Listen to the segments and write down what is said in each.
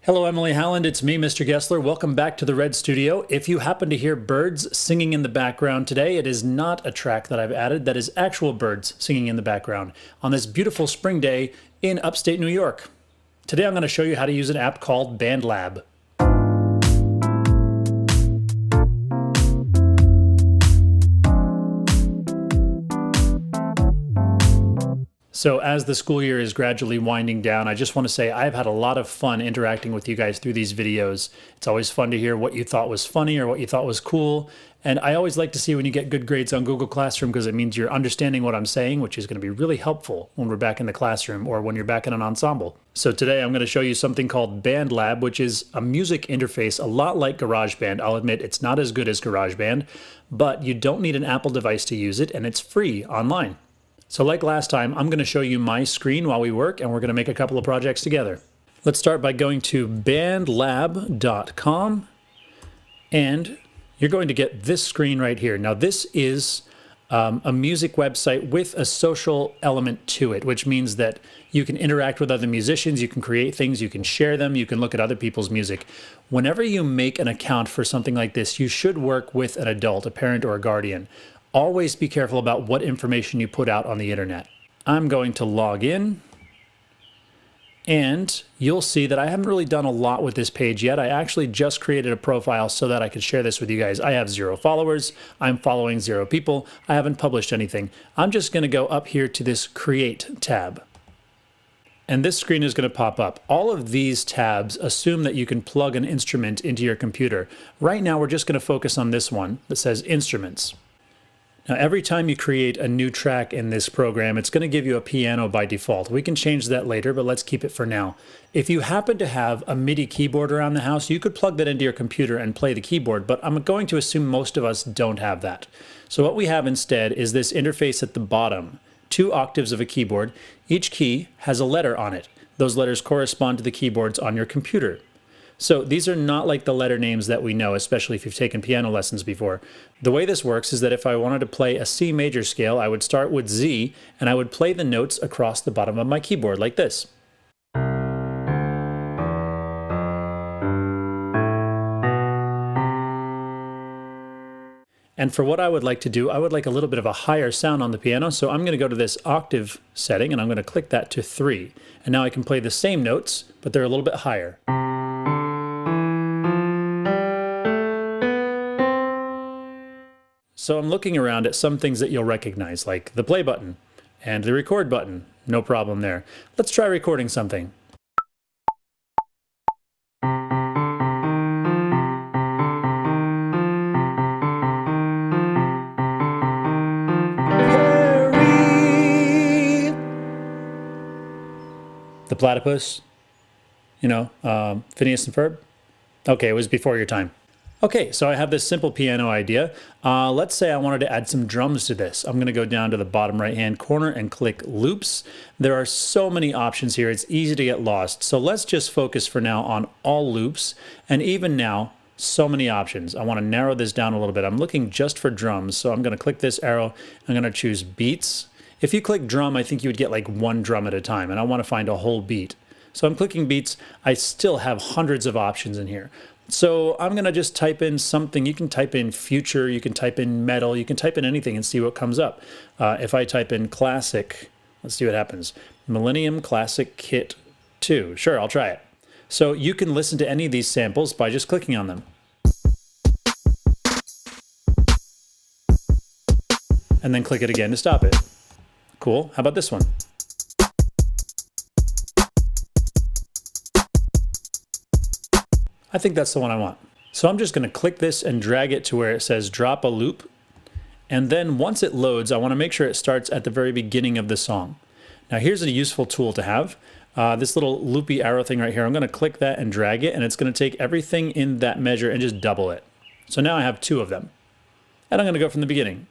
Hello, Emily Howland. It's me, Mr. Gessler. Welcome back to the Red Studio. If you happen to hear birds singing in the background today, it is not a track that I've added. That is actual birds singing in the background on this beautiful spring day in upstate New York. Today I'm going to show you how to use an app called BandLab. So as the school year is gradually winding down, I just want to say I've had a lot of fun interacting with you guys through these videos. It's always fun to hear what you thought was funny or what you thought was cool. And I always like to see when you get good grades on Google Classroom because it means you're understanding what I'm saying, which is going to be really helpful when we're back in the classroom or when you're back in an ensemble. So today I'm going to show you something called BandLab, which is a music interface a lot like GarageBand. I'll admit it's not as good as GarageBand, but you don't need an Apple device to use it, and it's free online. So like last time, I'm going to show you my screen while we work, and we're going to make a couple of projects together. Let's start by going to bandlab.com, and you're going to get this screen right here. Now this is a music website with a social element to it, which means that you can interact with other musicians, you can create things, you can share them, you can look at other people's music. Whenever you make an account for something like this, you should work with an adult, a parent or a guardian. Always be careful about what information you put out on the internet. I'm going to log in, and you'll see that I haven't really done a lot with this page yet. I actually just created a profile so that I could share this with you guys. I have 0 followers. I'm following 0 people. I haven't published anything. I'm just going to go up here to this Create tab. And this screen is going to pop up. All of these tabs assume that you can plug an instrument into your computer. Right now, we're just going to focus on this one that says Instruments. Now, every time you create a new track in this program, it's going to give you a piano by default. We can change that later, but let's keep it for now. If you happen to have a MIDI keyboard around the house, you could plug that into your computer and play the keyboard, but I'm going to assume most of us don't have that. So what we have instead is this interface at the bottom, 2 octaves of a keyboard. Each key has a letter on it. Those letters correspond to the keyboards on your computer. So these are not like the letter names that we know, especially if you've taken piano lessons before. The way this works is that if I wanted to play a C major scale, I would start with Z, and I would play the notes across the bottom of my keyboard like this. And for what I would like to do, I would like a little bit of a higher sound on the piano, so I'm going to go to this octave setting, and I'm going to click that to 3. And now I can play the same notes, but they're a little bit higher. So I'm looking around at some things that you'll recognize, like the play button and the record button. No problem there. Let's try recording something. Harry! The platypus, Phineas and Ferb. Okay, it was before your time. Okay, so I have this simple piano idea. Let's say I wanted to add some drums to this. I'm going to go down to the bottom right-hand corner and click Loops. There are so many options here, it's easy to get lost. So let's just focus for now on all loops. And even now, so many options. I want to narrow this down a little bit. I'm looking just for drums, so I'm going to click this arrow. I'm going to choose beats. If you click drum, I think you would get like 1 drum at a time, and I want to find a whole beat. So I'm clicking beats. I still have hundreds of options in here. So I'm going to just type in something. You can type in future, you can type in metal, you can type in anything and see what comes up. If I type in classic, let's see what happens. Millennium Classic Kit 2. Sure, I'll try it. So you can listen to any of these samples by just clicking on them. And then click it again to stop it. Cool. How about this one? I think that's the one I want. So I'm just going to click this and drag it to where it says drop a loop. And then once it loads, I want to make sure it starts at the very beginning of the song. Now here's a useful tool to have. This little loopy arrow thing right here, I'm going to click that and drag it, and it's going to take everything in that measure and just double it. So now I have 2 of them. And I'm going to go from the beginning.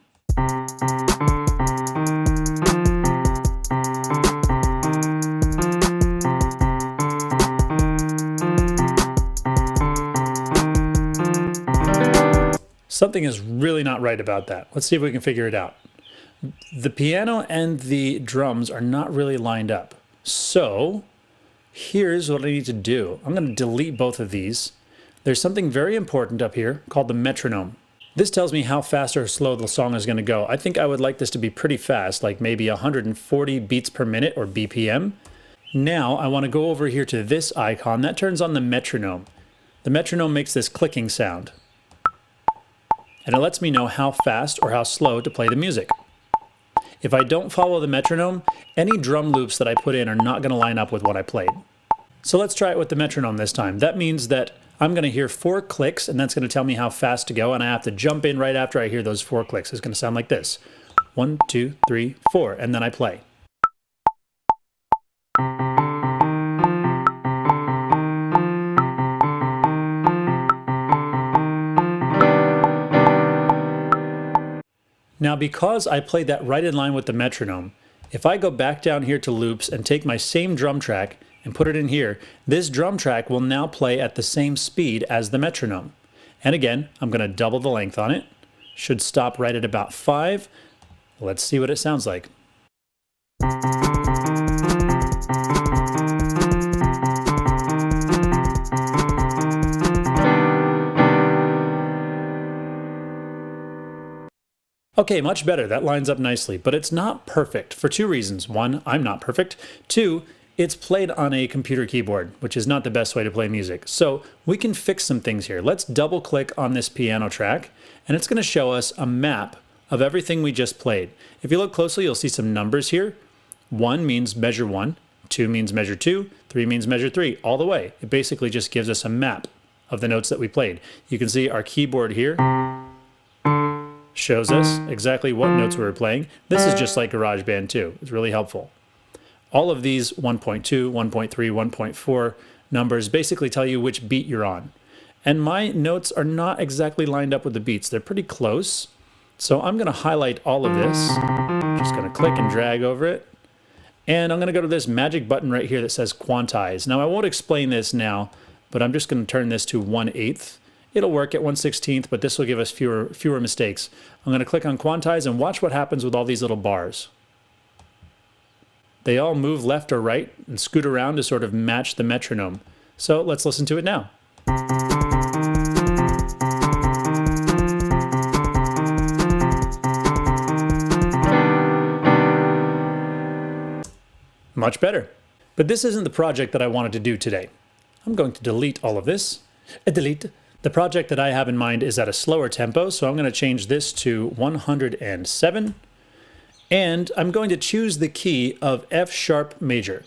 Something is really not right about that. Let's see if we can figure it out. The piano and the drums are not really lined up. So Here's what I need to do. I'm going to delete both of these. There's something very important up here called the metronome. This tells me how fast or slow the song is going to go. I think I would like this to be pretty fast, like maybe 140 beats per minute or BPM. Now I want to go over here to this icon. That turns on the metronome. The metronome makes this clicking sound. And it lets me know how fast or how slow to play the music. If I don't follow the metronome, any drum loops that I put in are not going to line up with what I played. So let's try it with the metronome this time. That means that I'm going to hear 4 clicks, and that's going to tell me how fast to go, and I have to jump in right after I hear those 4 clicks. It's going to sound like this. 1, 2, 3, 4, and then I play. Now, because I played that right in line with the metronome, if I go back down here to loops and take my same drum track and put it in here, this drum track will now play at the same speed as the metronome. And again, I'm going to double the length on it. Should stop right at about 5. Let's see what it sounds like. Okay, much better. That lines up nicely, but it's not perfect for 2 reasons. 1, I'm not perfect. 2, it's played on a computer keyboard, which is not the best way to play music. So we can fix some things here. Let's double click on this piano track, and it's going to show us a map of everything we just played. If you look closely, you'll see some numbers here. 1 means measure 1, 2 means measure 2, 3 means measure 3, all the way. It basically just gives us a map of the notes that we played. You can see our keyboard here shows us exactly what notes we were playing. This is just like GarageBand too. It's really helpful. All of these 1.2, 1.3, 1.4 numbers basically tell you which beat you're on. And my notes are not exactly lined up with the beats. They're pretty close. So I'm going to highlight all of this. Just going to click and drag over it. And I'm going to go to this magic button right here that says quantize. Now I won't explain this now, but I'm just going to turn this to 1/8. It'll work at 1/16, but this will give us fewer mistakes. I'm going to click on quantize and watch what happens with all these little bars. They all move left or right and scoot around to sort of match the metronome. So let's listen to it now. Much better. But this isn't the project that I wanted to do today. I'm going to delete all of this. Delete. The project that I have in mind is at a slower tempo, so I'm going to change this to 107. And I'm going to choose the key of F sharp major.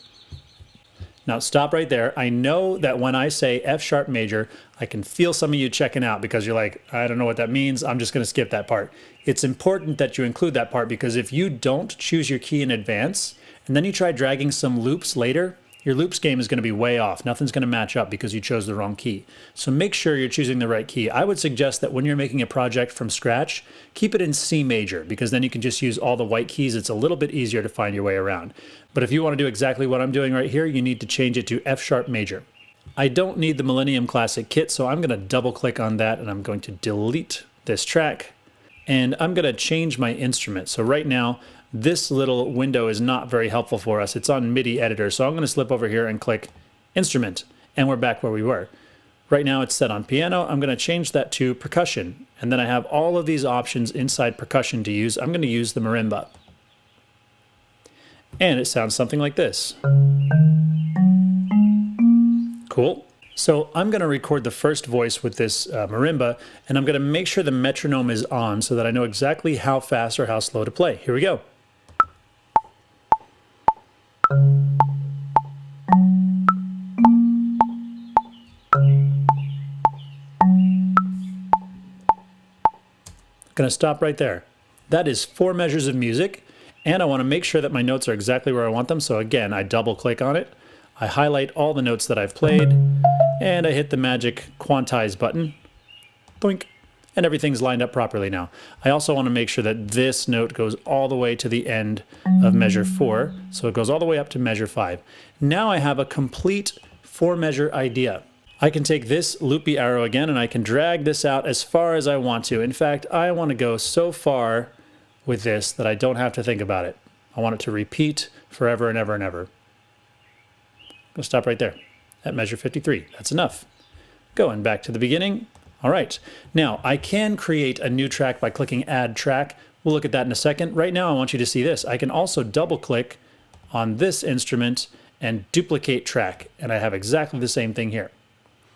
Now stop right there. I know that when I say F sharp major, I can feel some of you checking out because you're like, I don't know what that means. I'm just going to skip that part. It's important that you include that part because if you don't choose your key in advance and then you try dragging some loops later, your loops game is going to be way off. Nothing's going to match up because you chose the wrong key. So make sure you're choosing the right key. I would suggest that when you're making a project from scratch, keep it in C major because then you can just use all the white keys. It's a little bit easier to find your way around. But if you want to do exactly what I'm doing right here, you need to change it to F sharp major. I don't need the Millennium Classic kit, so I'm going to double click on that and I'm going to delete this track. And I'm going to change my instrument. So right now, this little window is not very helpful for us. It's on MIDI editor. So I'm going to slip over here and click instrument. And we're back where we were. Right now it's set on piano. I'm going to change that to percussion. And then I have all of these options inside percussion to use. I'm going to use the marimba. And it sounds something like this. Cool. So I'm going to record the first voice with this marimba, and I'm going to make sure the metronome is on so that I know exactly how fast or how slow to play. Here we go. Going to stop right there. That is 4 measures of music, and I want to make sure that my notes are exactly where I want them. So again, I double click on it. I highlight all the notes that I've played, and I hit the magic quantize button. Boink. And everything's lined up properly now. I also want to make sure that this note goes all the way to the end of measure 4, so it goes all the way up to measure 5. Now I have a complete 4-measure idea. I can take this loopy arrow again and I can drag this out as far as I want to. In fact, I want to go so far with this that I don't have to think about it. I want it to repeat forever and ever and ever. going to stop right there at measure 53. That's enough. Going back to the beginning. All right. Now, I can create a new track by clicking Add Track. We'll look at that in a second. Right now, I want you to see this. I can also double-click on this instrument and duplicate track, and I have exactly the same thing here.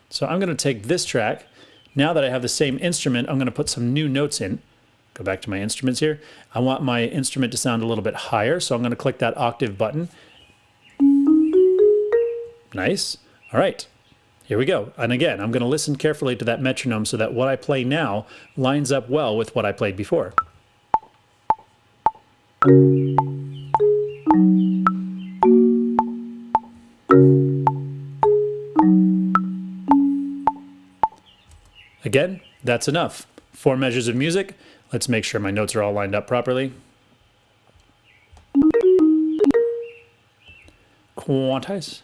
So I'm going to take this track. Now that I have the same instrument, I'm going to put some new notes in. Go back to my instruments here. I want my instrument to sound a little bit higher, so I'm going to click that octave button. Nice. All right. Here we go. And again, I'm going to listen carefully to that metronome so that what I play now lines up well with what I played before. Again, that's enough. 4 measures of music. Let's make sure my notes are all lined up properly. Quantize.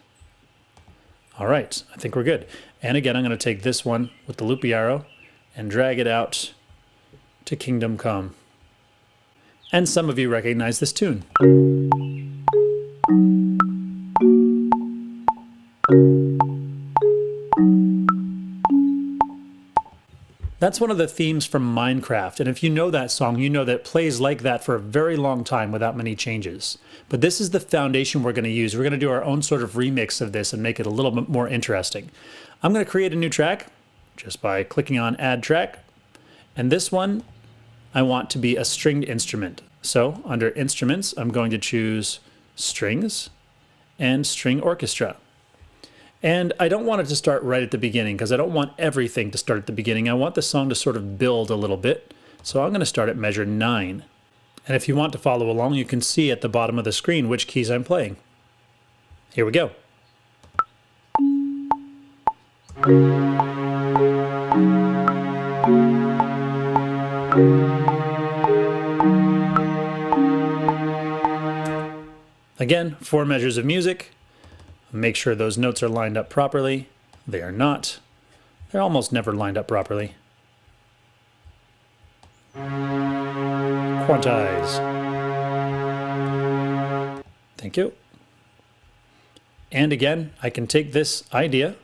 All right, I think we're good. And again, I'm going to take this one with the loopy arrow and drag it out to Kingdom Come. And some of you recognize this tune. That's one of the themes from Minecraft, and if you know that song, you know that it plays like that for a very long time without many changes. But this is the foundation we're going to use. We're going to do our own sort of remix of this and make it a little bit more interesting. I'm going to create a new track just by clicking on Add Track, and this one I want to be a stringed instrument. So under Instruments, I'm going to choose Strings and String Orchestra. And I don't want it to start right at the beginning because I don't want everything to start at the beginning. I want the song to sort of build a little bit. So I'm going to start at measure 9. And if you want to follow along, you can see at the bottom of the screen which keys I'm playing. Here we go. Again, 4 measures of music. Make sure those notes are lined up properly. They are not. They're almost never lined up properly. Quantize. Thank you. And again, I can take this idea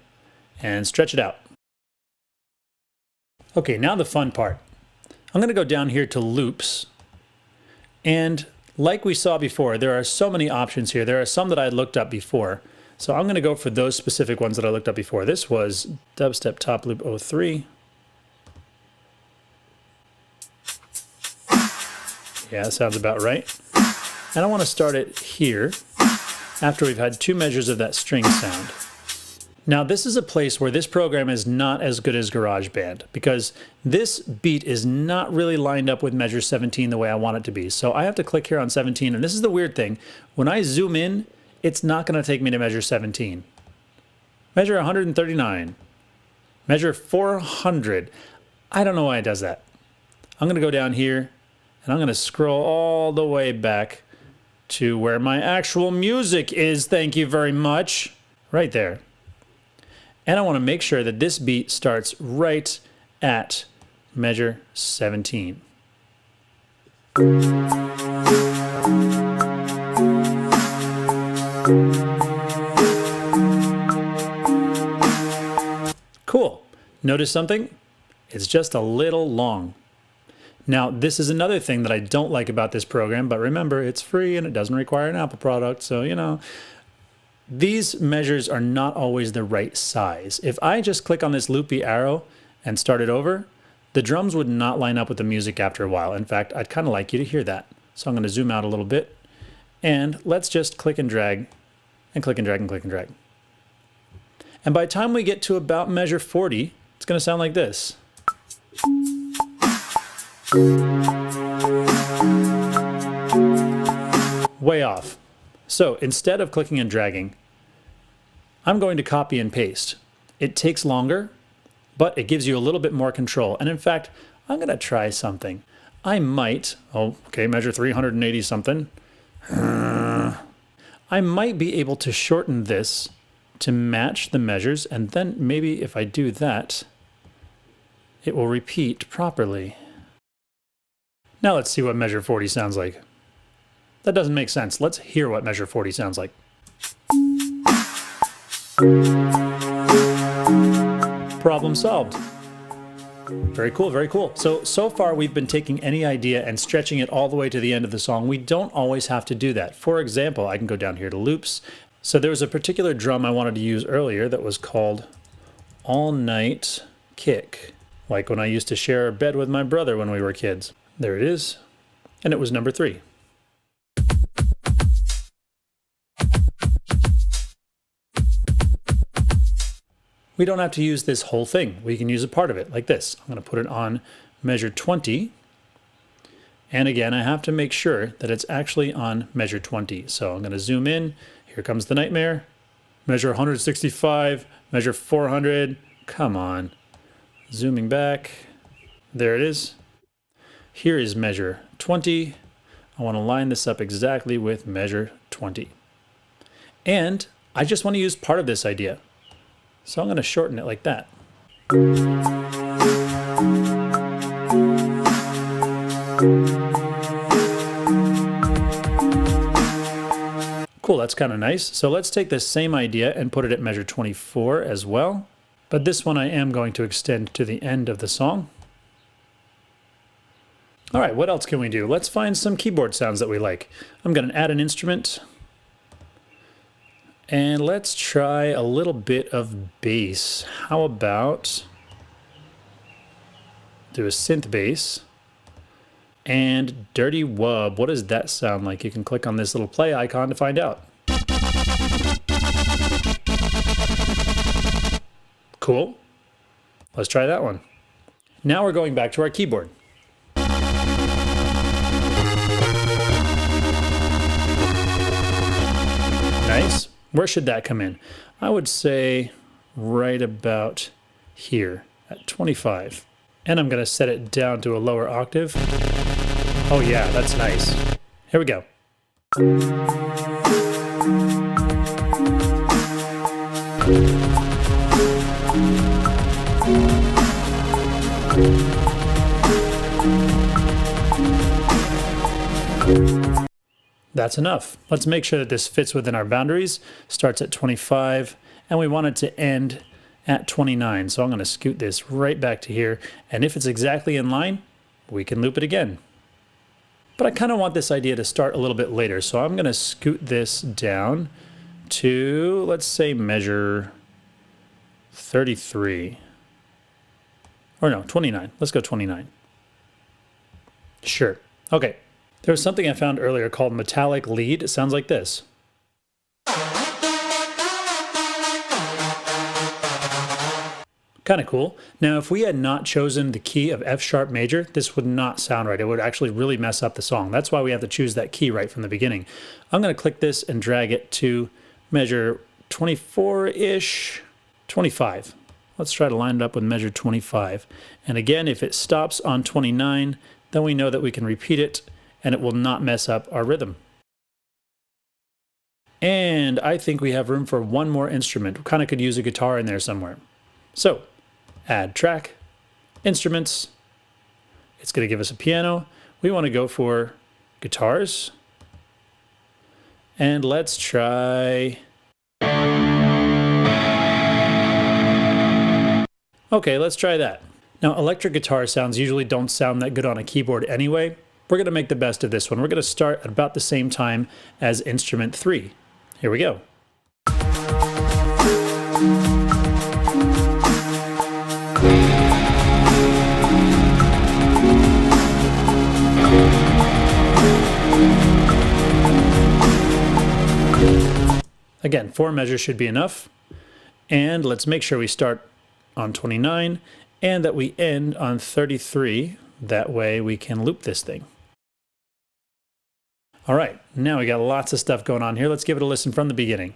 and stretch it out. Okay, now the fun part. I'm going to go down here to loops. And like we saw before, there are so many options here. There are some that I looked up before. So I'm going to go for those specific ones that I looked up before. This was Dubstep Top Loop 03. Yeah, that sounds about right. And I want to start it here after we've had 2 measures of that string sound. Now this is a place where this program is not as good as GarageBand because this beat is not really lined up with measure 17 the way I want it to be. So I have to click here on 17, and this is the weird thing. When I zoom in, it's not going to take me to measure 17. Measure 139. Measure 400. I don't know why it does that. I'm going to go down here and I'm going to scroll all the way back to where my actual music is. Thank you very much. Right there. And I want to make sure that this beat starts right at measure 17. Cool. Notice something? It's just a little long. Now, this is another thing that I don't like about this program, but remember, it's free and it doesn't require an Apple product, so, you know. These measures are not always the right size. If I just click on this loopy arrow and start it over, the drums would not line up with the music after a while. In fact, I'd kind of like you to hear that. So I'm going to zoom out a little bit, and let's just click and drag, and click and drag, and click and drag. And by the time we get to about measure 40, it's going to sound like this. Way off. So instead of clicking and dragging, I'm going to copy and paste. It takes longer, but it gives you a little bit more control. And in fact, I'm going to try something. I might, measure 380 something. I might be able to shorten this to match the measures, and then maybe if I do that, it will repeat properly. Now let's see what measure 40 sounds like. That doesn't make sense. Let's hear what measure 40 sounds like. Problem solved. Very cool, very cool. So far we've been taking any idea and stretching it all the way to the end of the song. We don't always have to do that. For example, I can go down here to loops. So there was a particular drum I wanted to use earlier that was called All Night Kick, like when I used to share a bed with my brother when we were kids. There it is, and it was number 3. We don't have to use this whole thing. We can use a part of it like this. I'm going to put it on measure 20. And again, I have to make sure that it's actually on measure 20. So I'm going to zoom in. Here comes the nightmare. Measure 165, measure 400. Come on. Zooming back. There it is. Here is measure 20. I want to line this up exactly with measure 20. And I just want to use part of this idea. So I'm going to shorten it like that. Cool, that's kind of nice. So let's take this same idea and put it at measure 24 as well. But this one I am going to extend to the end of the song. All right, what else can we do? Let's find some keyboard sounds that we like. I'm going to add an instrument. And let's try a little bit of bass. How about do a synth bass and dirty wub? What does that sound like? You can click on this little play icon to find out. Cool. Let's try that one. Now we're going back to our keyboard. Nice. Where should that come in? I would say right about here at 25. And I'm going to set it down to a lower octave. Oh yeah, that's nice. Here we go. That's enough. Let's make sure that this fits within our boundaries. Starts at 25, and we want it to end at 29. So I'm going to scoot this right back to here, and if it's exactly in line, we can loop it again. But I kind of want this idea to start a little bit later, so I'm going to scoot this down to, let's say, measure 33. Or no, 29. Let's go 29. Sure. Okay. There was something I found earlier called metallic lead. It sounds like this. Kind of cool. Now, if we had not chosen the key of F sharp major, this would not sound right. It would actually really mess up the song. That's why we have to choose that key right from the beginning. I'm going to click this and drag it to measure 24-ish, 25. Let's try to line it up with measure 25. And again, if it stops on 29, then we know that we can repeat it and it will not mess up our rhythm. And I think we have room for one more instrument. We kind of could use a guitar in there somewhere. So, add track, instruments. It's going to give us a piano. We want to go for guitars. And let's try... Okay, let's try that. Now, electric guitar sounds usually don't sound that good on a keyboard anyway. We're going to make the best of this one. We're going to start at about the same time as instrument 3. Here we go. Again, 4 measures should be enough. And let's make sure we start on 29 and that we end on 33. That way we can loop this thing. All right, now we got lots of stuff going on here. Let's give it a listen from the beginning.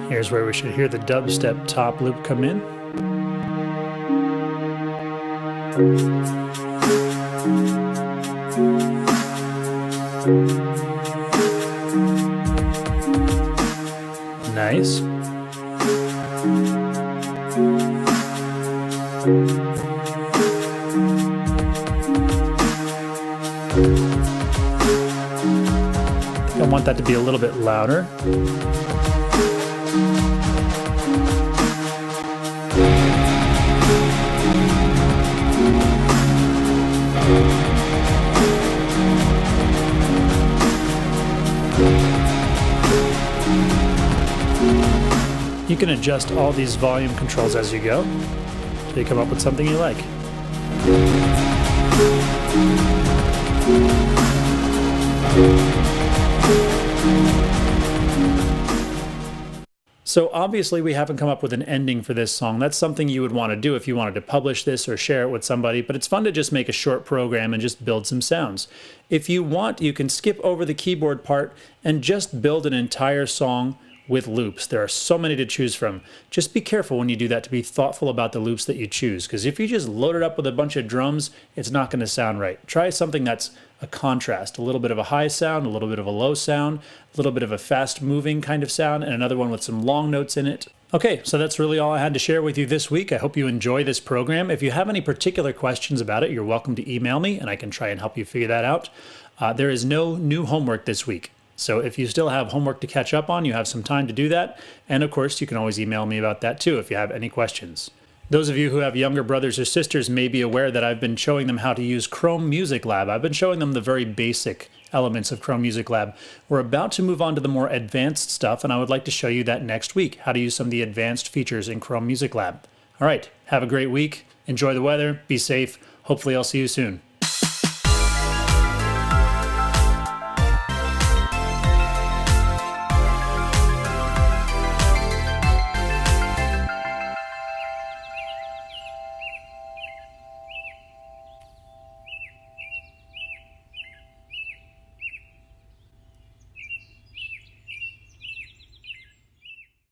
Here's Here's where we should hear the dubstep top loop come in. Nice. I want that to be a little bit louder. You can adjust all these volume controls as you go, so you come up with something you like. So obviously we haven't come up with an ending for this song. That's something you would want to do if you wanted to publish this or share it with somebody, but it's fun to just make a short program and just build some sounds. If you want, you can skip over the keyboard part and just build an entire song with loops. There are so many to choose from. Just be careful when you do that to be thoughtful about the loops that you choose, because if you just load it up with a bunch of drums, it's not going to sound right. Try something that's a contrast, a little bit of a high sound, a little bit of a low sound, a little bit of a fast moving kind of sound, and another one with some long notes in it. Okay, so that's really all I had to share with you this week. I hope you enjoy this program. If you have any particular questions about it, you're welcome to email me and I can try and help you figure that out. There is no new homework this week. So if you still have homework to catch up on, you have some time to do that. And of course, you can always email me about that too if you have any questions. Those of you who have younger brothers or sisters may be aware that I've been showing them how to use Chrome Music Lab. I've been showing them the very basic elements of Chrome Music Lab. We're about to move on to the more advanced stuff, and I would like to show you that next week, how to use some of the advanced features in Chrome Music Lab. All right, have a great week. Enjoy the weather. Be safe. Hopefully I'll see you soon.